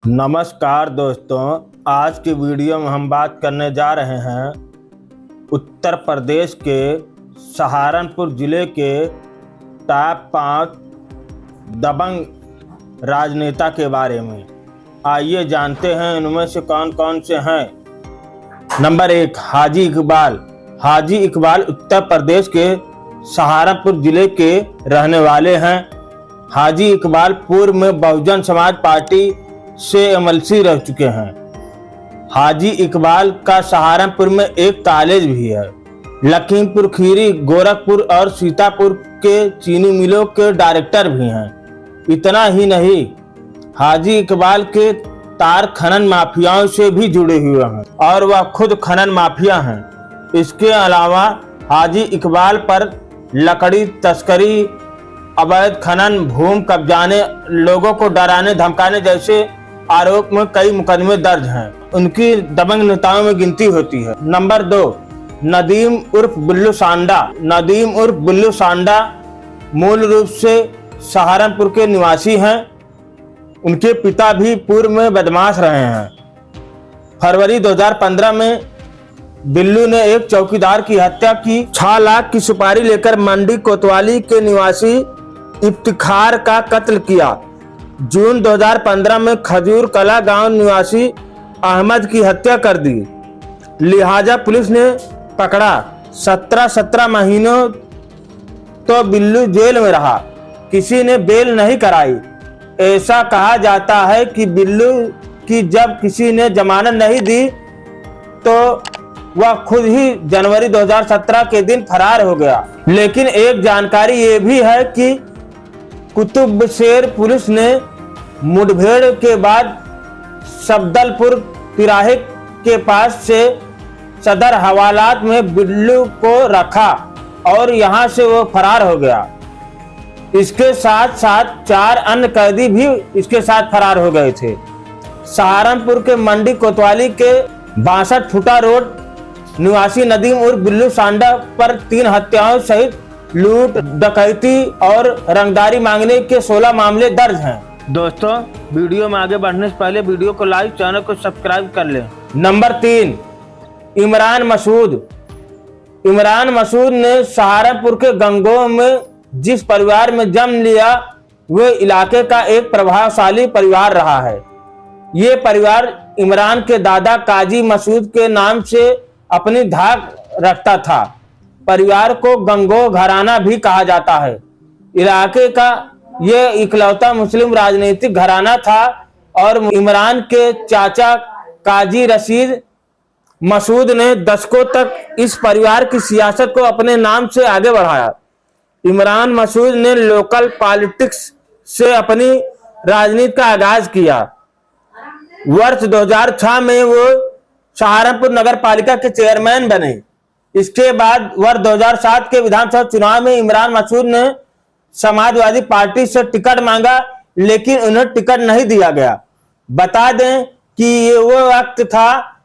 नमस्कार दोस्तों, आज की वीडियो में हम बात करने जा रहे हैं उत्तर प्रदेश के सहारनपुर ज़िले के टॉप 5 दबंग राजनेता के बारे में। आइए जानते हैं इनमें से कौन कौन से हैं। नंबर 1, हाजी इकबाल। हाजी इकबाल उत्तर प्रदेश के सहारनपुर ज़िले के रहने वाले हैं। हाजी इकबाल पूर्व में बहुजन समाज पार्टी से एमएलसी रह चुके हैं। हाजी इकबाल का सहारनपुर में एक कॉलेज भी है। लखीमपुर खीरी, गोरखपुर और सीतापुर के चीनी मिलों के डायरेक्टर भी हैं। इतना ही नहीं, हाजी इकबाल के तार खनन माफियाओं से भी जुड़े हुए हैं और वह खुद खनन माफिया हैं। इसके अलावा हाजी इकबाल पर लकड़ी तस्करी, अवैध खनन, भूमि कब्जाने, लोगों को डराने धमकाने जैसे आरोप में कई मुकदमे दर्ज हैं। उनकी दबंग नेताओं में गिनती होती है। नंबर 2, नदीम उर्फ बुल्लू सांडा। नदीम उर्फ बुल्लू सांडा मूल रूप से सहारनपुर के निवासी हैं। उनके पिता भी पूर्व में बदमाश रहे हैं। फरवरी 2015 में बिल्लू ने एक चौकीदार की हत्या की। 6 लाख की सुपारी लेकर मंडी कोतवाली के निवासी इफ्तिखार का कत्ल किया। जून 2015 में खजूर कला गांव निवासी अहमद की हत्या कर दी। लिहाजा पुलिस ने पकड़ा। 17 महीनों तो बिल्लू जेल में रहा। किसी ने बेल नहीं कराई। ऐसा कहा जाता है कि बिल्लू की जब किसी ने जमानत नहीं दी तो वह खुद ही जनवरी 2017 के दिन फरार हो गया। लेकिन एक जानकारी ये भी है कि कुतुबशेर पुलिस ने मुठभेड़ के बाद सफदलपुर तिराहे के पास से सदर हवालात में बिल्लू को रखा और यहां से वो फरार हो गया। इसके साथ साथ 4 अन्य कैदी भी इसके साथ फरार हो गए थे। सहारनपुर के मंडी कोतवाली के 62 फुटा रोड निवासी नदीम उर्फ बुल्लू सांडा पर 3 हत्याओं सहित लूट, डकैती और रंगदारी मांगने के 16 मामले दर्ज हैं। दोस्तों, वीडियो में आगे बढ़ने से पहले वीडियो को लाइक, चैनल को सब्सक्राइब कर लें। नंबर 3, इमरान मसूद। इमरान मसूद ने सहारनपुर के गंगोह में जिस परिवार में जन्म लिया वे इलाके का एक प्रभावशाली परिवार रहा है। ये परिवार इमरान के दादा काजी मसूद के नाम से अपनी धाक रखता था। परिवार को गंगोह घराना भी कहा जाता है। इलाके का यह इकलौता मुस्लिम राजनीतिक घराना था और इमरान के चाचा काजी रशीद मसूद ने दशकों तक इस परिवार की सियासत को अपने नाम से आगे बढ़ाया। इमरान मसूद ने लोकल पॉलिटिक्स से अपनी राजनीति का आगाज किया। वर्ष 2006 में वो सहारनपुर नगर पालिका के चेयरमैन बने। इसके बाद वर्ष 2007 के विधानसभा चुनाव में इमरान मसूद ने समाजवादी पार्टी से टिकट मांगा, लेकिन उन्हें टिकट नहीं दिया गया। बता दें कि ये वो वक्त था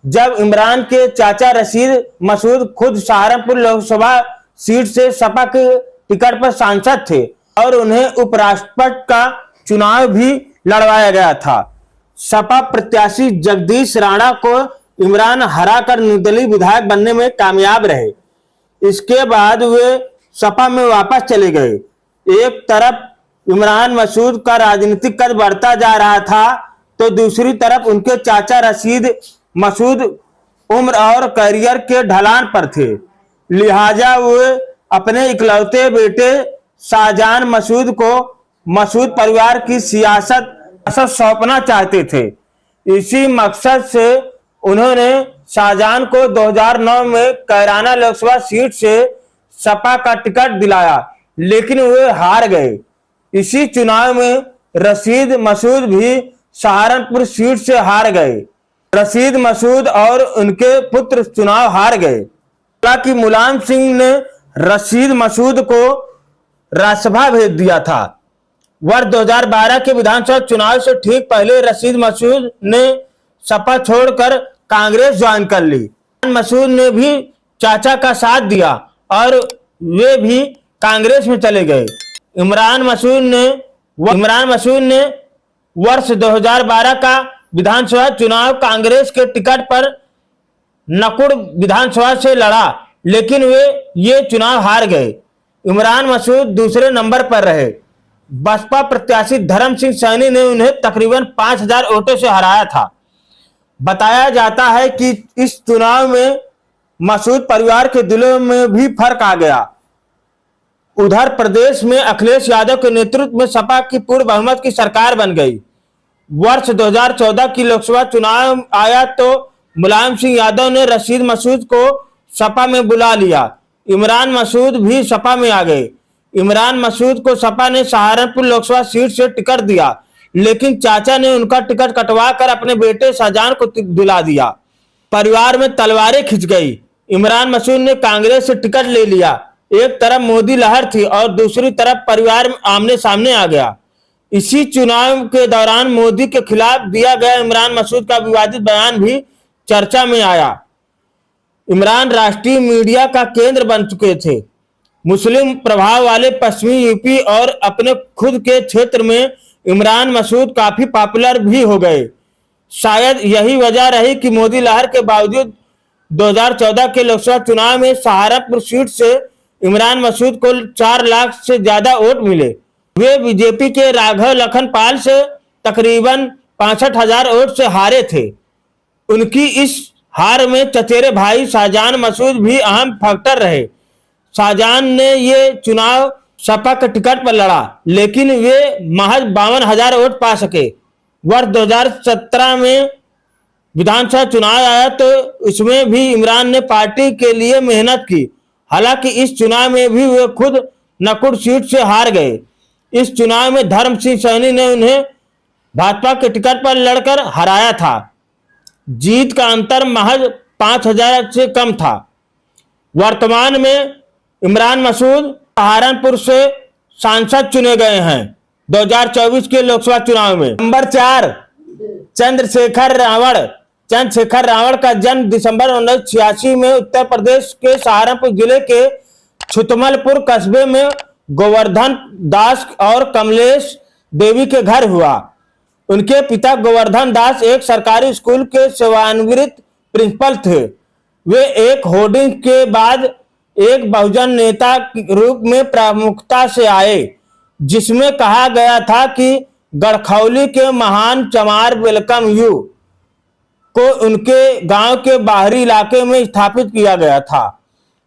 जब इमरान के चाचा रशीद मसूद खुद सहारनपुर लोकसभा सीट से सपा के टिकट पर सांसद थे और उन्हें उपराष्ट्रपति का चुनाव भी लड़वाया गया था। सपा प्रत्याशी जगदीश राणा को इमरान हराकर निर्दलीय विधायक बनने में कामयाब रहे। इसके बाद वे सपा में वापस चले गए। एक तरफ इमरान मसूद का राजनीतिक कद बढ़ता जा रहा था तो दूसरी तरफ उनके चाचा रशीद मसूद उम्र और करियर के ढलान पर थे। लिहाजा वे अपने इकलौते बेटे शाहजहां मसूद को मसूद परिवार की सियासत सौंपना चाहते थे। इसी मकसद से उन्होंने शाहजहां को 2009 में कैराना लोकसभा सीट से सपा का टिकट दिलाया, लेकिन वे हार गए। इसी चुनाव में रशीद मसूद भी सहारनपुर सीट से हार गए। रशीद मसूद और उनके पुत्र चुनाव हार गए। हालांकि मुलायम सिंह ने रशीद मसूद को राज्यसभा भेज दिया था। वर्ष 2012 के विधानसभा चुनाव से ठीक पहले रशीद मसूद ने सपा छोड़कर कांग्रेस ज्वाइन कर ली। मसूद ने भी चाचा का साथ दिया और वे भी कांग्रेस में चले गए। इमरान मसूद ने वर्ष 2012 का विधानसभा चुनाव कांग्रेस के टिकट पर नकुड़ विधानसभा से लड़ा, लेकिन वे ये चुनाव हार गए। इमरान मसूद दूसरे नंबर पर रहे। बसपा प्रत्याशी धर्म सिंह सैनी ने उन्हें तकरीबन 5000 वोटों से हराया था। बताया जाता है कि इस चुनाव में मसूद परिवार के दिलों में भी फर्क आ गया। उधर प्रदेश में अखिलेश यादव के नेतृत्व में सपा की पूर्ण बहुमत की सरकार बन गई। वर्ष 2014 की लोकसभा चुनाव आया तो मुलायम सिंह यादव ने रशीद मसूद को सपा में बुला लिया। इमरान मसूद भी सपा में आ गए। इमरान मसूद को सपा ने सहारनपुर लोकसभा सीट से टिकट दिया, लेकिन चाचा ने उनका टिकट कटवा कर अपने बेटे शाहजहां को दिला दिया। परिवार में तलवारें खिंच गई। इमरान मसूद ने कांग्रेस से टिकट ले लिया। एक तरफ मोदी लहर थी और दूसरी तरफ परिवार आमने सामने आ गया। इसी चुनाव के दौरान मोदी के खिलाफ दिया गया इमरान मसूद का विवादित बयान भी चर्चा में आया। इमरान राष्ट्रीय मीडिया का केंद्र बन चुके थे। मुस्लिम प्रभाव वाले पश्चिमी यूपी और अपने खुद के क्षेत्र में इमरान मसूद काफी पॉपुलर भी हो गए। शायद यही वजह रही कि मोदी लहर के बावजूद 2014 के लोकसभा चुनाव में सहारनपुर सीट से इमरान मसूद को 4 लाख से ज्यादा वोट मिले। वे बीजेपी के राघव लखनपाल से तकरीबन 65,000 वोट से हारे थे। उनकी इस हार में चचेरे भाई शाहजहां मसूद भी अहम फैक्टर रहे। शाहजहां ने ये चुनाव सपा के टिकट पर लड़ा, लेकिन वे महज 52,000 वोट पा सके। वर्ष 2017 में विधानसभा चुनाव आया तो इसमें भी इमरान ने पार्टी के लिए मेहनत की। हालांकि इस चुनाव में भी वे खुद नकुड़ सीट से हार गए। इस चुनाव में धर्म सिंह सैनी ने उन्हें भाजपा के टिकट पर लड़कर हराया था। जीत का अंतर महज 5,000 से कम था। वर्तमान में इमरान मसूद सहारनपुर से सांसद चुने गए हैं 2024 के लोकसभा चुनाव में। नंबर 4, चंद्रशेखर रावण का जन्म दिसंबर 1986 में उत्तर प्रदेश के सहारनपुर जिले के छुतमलपुर कस्बे में गोवर्धन दास और कमलेश देवी के घर हुआ। उनके पिता गोवर्धन दास एक सरकारी स्कूल के सेवानिवृत्त प्रिंसिपल थे। वे एक होर्डिंग के बाद एक बहुजन नेता के रूप में प्रमुखता से आए, जिसमें कहा गया था कि गढ़खौली के महान चमार वेलकम यू को उनके गांव के बाहरी इलाके में स्थापित किया गया था।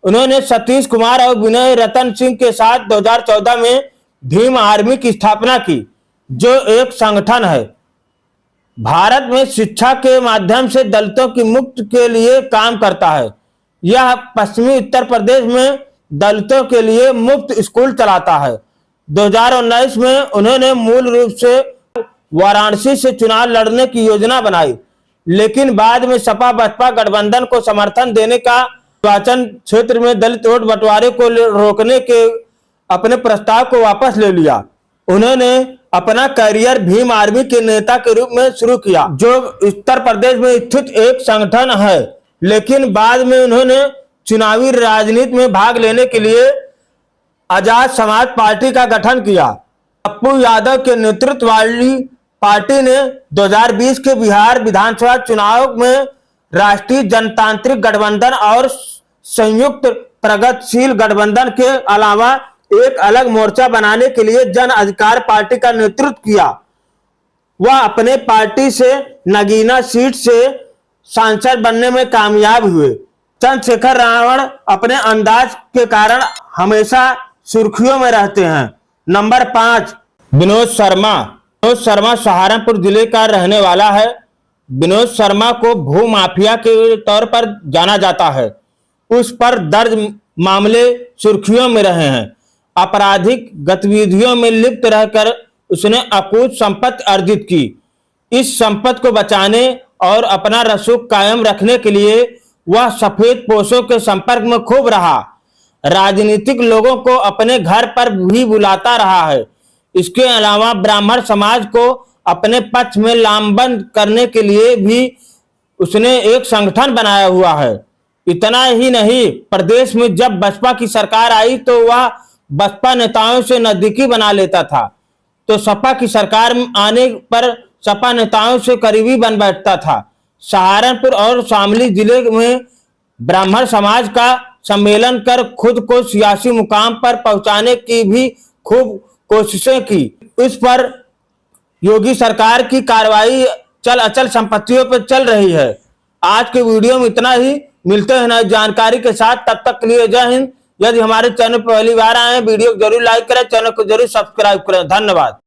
उन्होंने सतीश कुमार और विनय रतन सिंह के साथ 2014 में भीम आर्मी की स्थापना की, जो एक संगठन है भारत में शिक्षा के माध्यम से दलितों की मुक्ति के लिए काम करता है। यह पश्चिमी उत्तर प्रदेश में दलितों के लिए मुफ्त स्कूल चलाता है। 2019 में उन्होंने मूल रूप से वाराणसी से चुनाव लड़ने की योजना बनाई, लेकिन बाद में सपा बसपा गठबंधन को समर्थन देने का निर्वाचन क्षेत्र में दलित वोट बंटवारे को रोकने के अपने प्रस्ताव को वापस ले लिया। उन्होंने अपना करियर भीम आर्मी के नेता के रूप में शुरू किया, जो उत्तर प्रदेश में स्थित एक संगठन है, लेकिन बाद में उन्होंने चुनावी राजनीति में भाग लेने के लिए आजाद समाज पार्टी का गठन किया। पप्पू यादव के नेतृत्व वाली पार्टी ने 2020 के बिहार विधानसभा चुनाव में राष्ट्रीय जनतांत्रिक गठबंधन और संयुक्त प्रगतिशील गठबंधन के अलावा एक अलग मोर्चा बनाने के लिए जन अधिकार पार्टी का नेतृत्व किया। वह अपने पार्टी से नगीना सीट से सांसद बनने में कामयाब हुए। चंद्रशेखर रावण अपने अंदाज के कारण हमेशा सुर्खियों में रहते हैं। नंबर 5, विनोद शर्मा सहारनपुर जिले का रहने वाला है। विनोद शर्मा को भू माफिया के तौर पर जाना जाता है। उस पर दर्ज मामले सुर्खियों में रहे हैं। आपराधिक गतिविधियों में लिप्त रहकर उसने अकूत संपत्ति अर्जित की। इस संपत्ति को बचाने और अपना रसूख कायम रखने के लिए वह सफेद पोशों के संपर्क में खूब रहा। राजनीतिक लोगों को अपने घर पर भी बुलाता रहा है। इसके अलावा ब्राह्मण समाज को अपने पक्ष में लामबंद करने के लिए भी उसने एक संगठन बनाया हुआ है। इतना ही नहीं, प्रदेश में जब बसपा की सरकार आई तो वह बसपा नेताओं से नजदीकी बना लेता था। तो सपा की सरकार में आने पर सपा नेताओं से करीबी बन बैठता था। सहारनपुर और शामली जिले में ब्राह्मण समाज का सम्मेलन कर खुद को सियासी मुकाम पर पहुंचाने की भी खूब कोशिशें की। इस पर योगी सरकार की कार्रवाई चल अचल संपत्तियों पर चल रही है। आज के वीडियो में इतना ही। मिलते हैं नई जानकारी के साथ, तब तक के लिए जय हिंद। यदि हमारे चैनल पर पहली बार आए हैं, वीडियो को जरूर लाइक करें, चैनल को जरूर सब्सक्राइब करें। धन्यवाद।